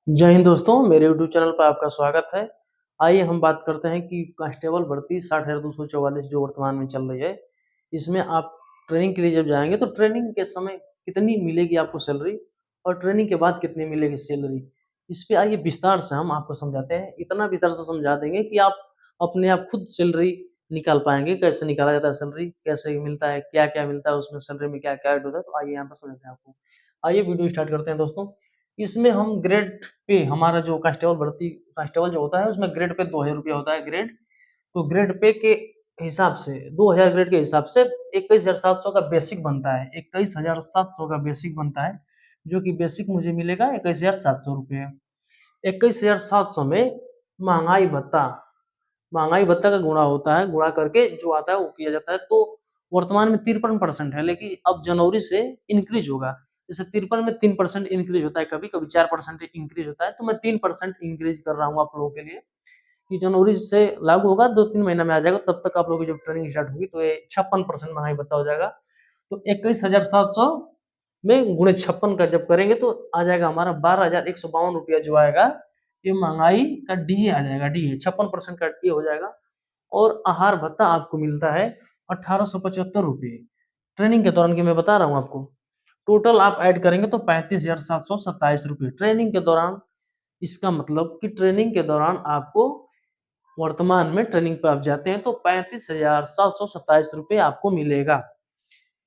जय हिंद दोस्तों, मेरे यूट्यूब चैनल पर आपका स्वागत है। आइए हम बात करते हैं कि कांस्टेबल भर्ती 60,244 जो वर्तमान में चल रही है, इसमें आप ट्रेनिंग के लिए जब जाएंगे तो ट्रेनिंग के समय कितनी मिलेगी आपको सैलरी और ट्रेनिंग के बाद कितनी मिलेगी सैलरी, इस पे आइए विस्तार से हम आपको समझाते हैं। इतना विस्तार से समझा देंगे कि आप अपने आप खुद सैलरी निकाल पाएंगे। कैसे निकाला जाता है सैलरी, कैसे मिलता है, क्या क्या मिलता है उसमें, सैलरी में क्या क्या ऐड होता है, तो आइए यहाँ पर समझते हैं आपको। आइए वीडियो स्टार्ट करते हैं दोस्तों। इसमें हम ग्रेड पे, हमारा जो कांस्टेबल भर्ती कांस्टेबल जो होता है उसमें ग्रेड पे 2,000 रुपया होता है ग्रेड। तो ग्रेड पे के हिसाब से 2,000 ग्रेड के हिसाब से 21,700 का बेसिक बनता है। 21,700 का बेसिक बनता है, जो कि बेसिक मुझे मिलेगा 21,700 रुपये। 21,700 में महंगाई भत्ता, महंगाई भत्ता का गुणा होता है, गुणा करके जो आता है वो किया जाता है। तो वर्तमान में 53% है, लेकिन अब जनवरी से इंक्रीज होगा। जैसे 53 में 3% इंक्रीज होता है, कभी कभी 4% इंक्रीज होता है, तो मैं 3% इंक्रीज कर रहा हूँ आप लोगों के लिए कि जनवरी से लागू होगा, 2-3 महीना में आ जाएगा। तब तक आप लोगों की जब ट्रेनिंग स्टार्ट होगी तो ये 56% महंगाई भत्ता हो जाएगा। तो 21,700 में गुणे 56 का जब करेंगे तो आ जाएगा हमारा 12,152 रुपया जो आएगा, ये महंगाई का डीए आ जाएगा। डीए 56% का डीए हो जाएगा। और आहार भत्ता आपको मिलता है 1,875 रुपये ट्रेनिंग के दौरान, की मैं बता रहा हूँ आपको। टोटल आप ऐड करेंगे तो 35,727 रुपये ट्रेनिंग के दौरान। इसका मतलब कि ट्रेनिंग के दौरान आपको, वर्तमान में ट्रेनिंग पे आप जाते हैं तो 35,727 रुपये आपको मिलेगा।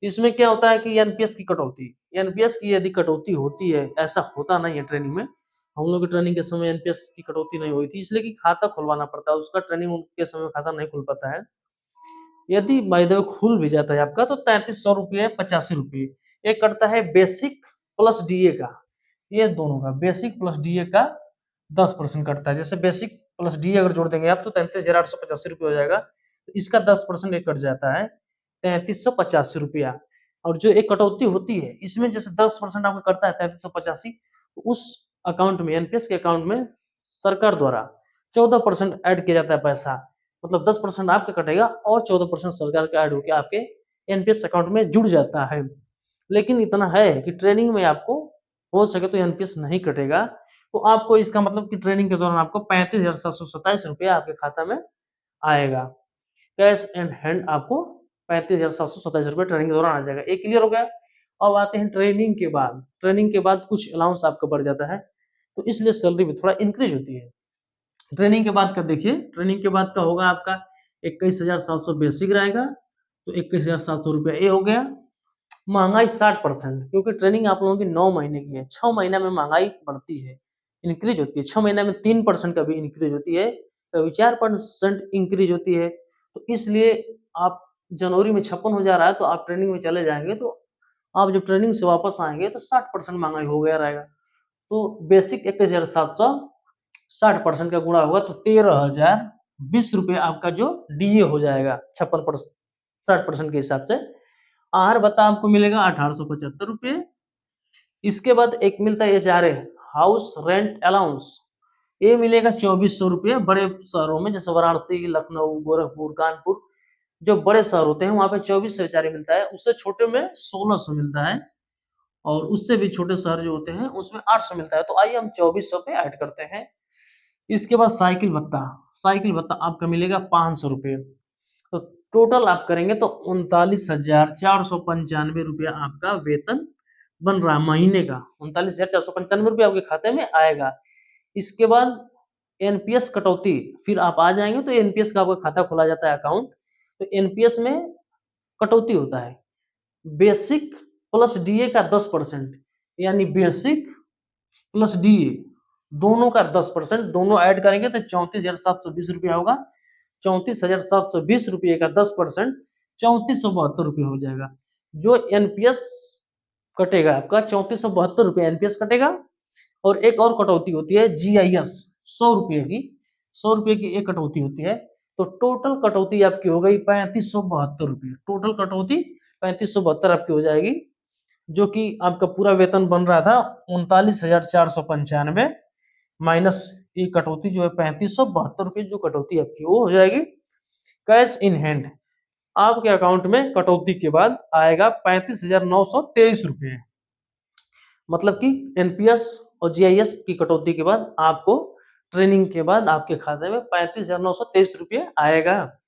इसमें क्या होता है कि एनपीएस की कटौती, एनपीएस की यदि कटौती होती है, ऐसा होता नहीं है ट्रेनिंग में। हम लोग की ट्रेनिंग के समय एनपीएस की कटौती नहीं हुई थी, इसलिए कि खाता खुलवाना पड़ता है उसका, ट्रेनिंग के समय खाता नहीं खुल पाता है। यदि बाय द वे खुल भी जाता है आपका तो 3300 रुपये 85 रुपये ये कटता है बेसिक प्लस डीए का। ये दोनों का बेसिक प्लस डीए का 10% कटता है। जैसे बेसिक प्लस डीए अगर जोड़ देंगे आप तो 33,885 रुपये हो जाएगा, तो इसका 10% एक कट जाता है 3,385 रुपया। और जो एक कटौती होती है इसमें, जैसे 10% आपका कटता है 3,385, तो उस अकाउंट में, एनपीएस के अकाउंट में सरकार द्वारा 14% ऐड किया जाता है पैसा। मतलब 10% आपका कटेगा और 14% सरकार का ऐड होकर आपके एनपीएस अकाउंट में जुड़ जाता है। लेकिन इतना है कि ट्रेनिंग में आपको हो सके तो एनपीएस नहीं कटेगा। तो आपको इसका मतलब कि ट्रेनिंग के दौरान आपको 35,727 रुपया आपके खाता में आएगा। कैश एंड हैंड आपको 35,727 रुपये ट्रेनिंग के दौरान आ जाएगा। ये क्लियर हो गया। अब आते हैं ट्रेनिंग के बाद। ट्रेनिंग के बाद कुछ अलाउंस आपका बढ़ जाता है, तो इसलिए सैलरी में थोड़ा इंक्रीज होती है। ट्रेनिंग के बाद का देखिए, ट्रेनिंग के बाद का होगा आपका 21,700 बेसिक रहेगा, तो 21,700 रुपया ये हो गया। महंगाई 60%, क्योंकि ट्रेनिंग आप लोगों की 9 महीने की है। 6 महीना में महंगाई बढ़ती है, इंक्रीज होती है। 6 महीना में 3% का भी इंक्रीज होती है, कभी 4% इंक्रीज होती है। तो इसलिए आप, जनवरी में 56 हो जा रहा है तो आप ट्रेनिंग में चले जाएंगे, तो आप जब ट्रेनिंग से वापस आएंगे तो 60% महंगाई हो गया रहेगा। तो बेसिक 21,700 60% का गुणा होगा तो 13,020 रुपये आपका जो डीए हो जाएगा 56%, 60% के हिसाब से। आहार भत्ता आपको मिलेगा 1,875 रुपये। इसके बाद एक मिलता है एचआरए, हाउस रेंट अलाउंस। ये मिलेगा 2,400 रुपये। बड़े शहरों में जैसे वाराणसी, लखनऊ, गोरखपुर, कानपुर, जो बड़े शहर होते हैं वहां पे 2400 एचआरए मिलता है। उससे छोटे में 1,600 मिलता है, और उससे भी छोटे शहर जो होते हैं उसमें 800 मिलता है। तो आइए हम 2,400 पे ऐड करते हैं। इसके बाद साइकिल भत्ता, साइकिल भत्ता आपका मिलेगा 500 रुपये। तो टोटल आप करेंगे तो 39,495 रुपया आपका वेतन बन रहा है महीने का। 39,495 रुपया आपके खाते में आएगा। इसके बाद एनपीएस कटौती, फिर आप आ जाएंगे तो एनपीएस का आपका खाता खोला जाता है अकाउंट। तो एनपीएस में कटौती होता है बेसिक प्लस डीए का 10%, यानी बेसिक प्लस डीए दोनों का 10%, दोनों ऐड करेंगे तो 34,720 रुपया होगा। 34,720 रुपये का 10% 3,472 रुपये हो जाएगा। जो एनपीएस कटेगा आपका 3,472 रुपये एनपीएस कटेगा। और एक और कटौती होती है जीआईएस, 100 रुपये की, 100 रुपये की एक कटौती होती है। तो टोटल कटौती आपकी हो गई 3,572 रुपये। टोटल कटौती 3,572 आपकी हो जाएगी, जो कि आपका पूरा वेतन बन रहा था 39,495 माइनस ये कटौती जो है 3,572 रुपये, जो कटौती आपकी वो हो जाएगी कैश इन हैंड। आपके अकाउंट में कटौती के बाद आएगा 35,923 रुपये। मतलब कि एनपीएस और जीआईएस की कटौती के बाद आपको ट्रेनिंग के बाद आपके खाते में 35,923 रुपये आएगा।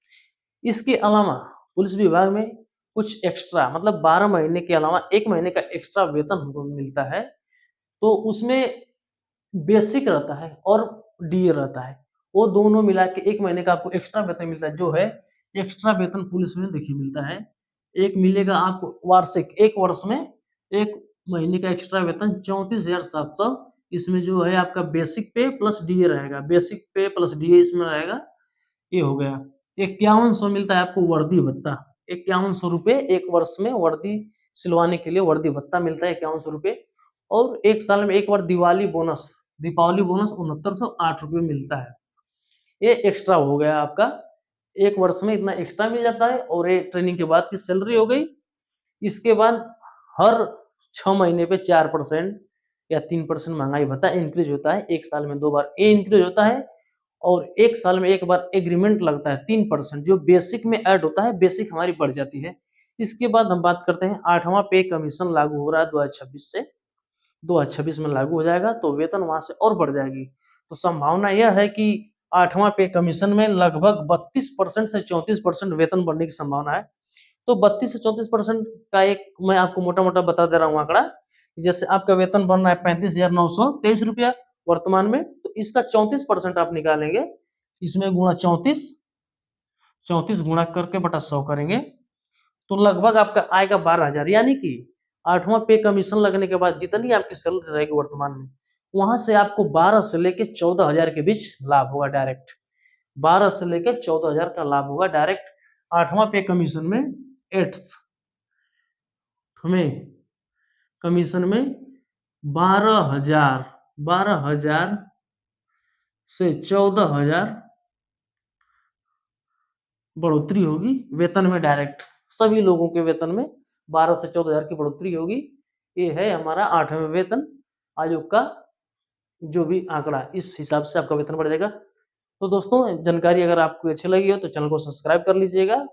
इसके अलावा पुलिस विभाग में कुछ एक्स्ट्रा मतलब 12 महीने के अलावा 1 महीने का एक्स्ट्रा वेतन हमको मिलता है, तो उसमें बेसिक रहता है और डीए रहता है। वो दोनों मिला के 1 महीने का आपको एक्स्ट्रा वेतन मिलता है, जो है एक्स्ट्रा वेतन पुलिस में देखिए मिलता है। एक मिलेगा आपको वार्षिक 1 वर्ष में 1 महीने का एक्स्ट्रा वेतन 34,700। इसमें जो है आपका बेसिक पे प्लस डीए रहेगा, बेसिक पे प्लस डीए इसमें रहेगा। ये हो गया। 5100 मिलता है आपको वर्दी भत्ता। 5100 रुपए 1 वर्ष में वर्दी सिलवाने के लिए वर्दी भत्ता मिलता है 5100 रुपए। और 1 साल में 1 बार दीपावली बोनस 6908 रुपए मिलता है। ये एक्स्ट्रा हो गया आपका। 1 वर्ष में इतना एक्स्ट्रा मिल जाता है और ये ट्रेनिंग के बाद की सैलरी हो गई। इसके बाद हर 6 महीने पे 4% या 3% महंगाई भत्ता इंक्रीज होता है। 1 साल में 2 बार ये इंक्रीज होता है और 1 साल में 1 बार एग्रीमेंट लगता है 3% जो बेसिक में ऐड होता है, बेसिक हमारी बढ़ जाती है। इसके बाद हम बात करते हैं 8वां पे कमीशन लागू हो रहा है 2026 से। 2026 में लागू हो जाएगा तो वेतन वहां से और बढ़ जाएगी। तो संभावना यह है कि 8वां पे कमीशन में लगभग 32% से 34% वेतन बढ़ने की संभावना है। तो 32 से 34% का एक मैं आपको मोटा-मोटा बता दे रहा हूँ आंकड़ा। जैसे आपका वेतन बन रहा है 35,923 रुपया वर्तमान में, तो इसका 34% आप निकालेंगे। इसमें गुणा 34 गुणा करके बटा 100 करेंगे तो लगभग आपका आएगा 12,000। यानी कि 8वां पे कमीशन लगने के बाद जितनी आपकी सैलरी रहेगी वर्तमान में, वहां से आपको 12 से लेके 14,000 के बीच लाभ होगा डायरेक्ट। 12 से लेके 14,000 का लाभ होगा डायरेक्ट 8वां पे कमीशन में। 8th हमें कमीशन में 12,000 से 14,000 बढ़ोतरी होगी वेतन में डायरेक्ट। सभी लोगों के वेतन में 12 से 14,000 की बढ़ोतरी होगी। ये है हमारा 8वें वेतन आयोग का जो भी आंकड़ा, इस हिसाब से आपका वेतन बढ़ जाएगा। तो दोस्तों जानकारी अगर आपको अच्छी लगी हो तो चैनल को सब्सक्राइब कर लीजिएगा